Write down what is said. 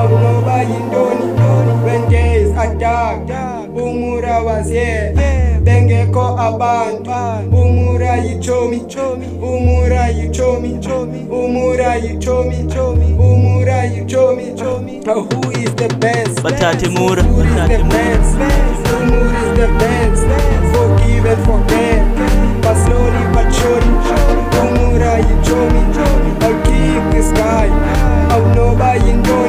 awunoba yindoni when days are dark. Umura was here, bengeko abantu. Umura you told me, Umura you told me, Umura you told me, Umura you told me. Now who is the best? Batati Mura, Who is the best? Umura is the best. Forgive and forget, but slowly but surely. Umura you told me, I'll keep this guy. I'll know by you know.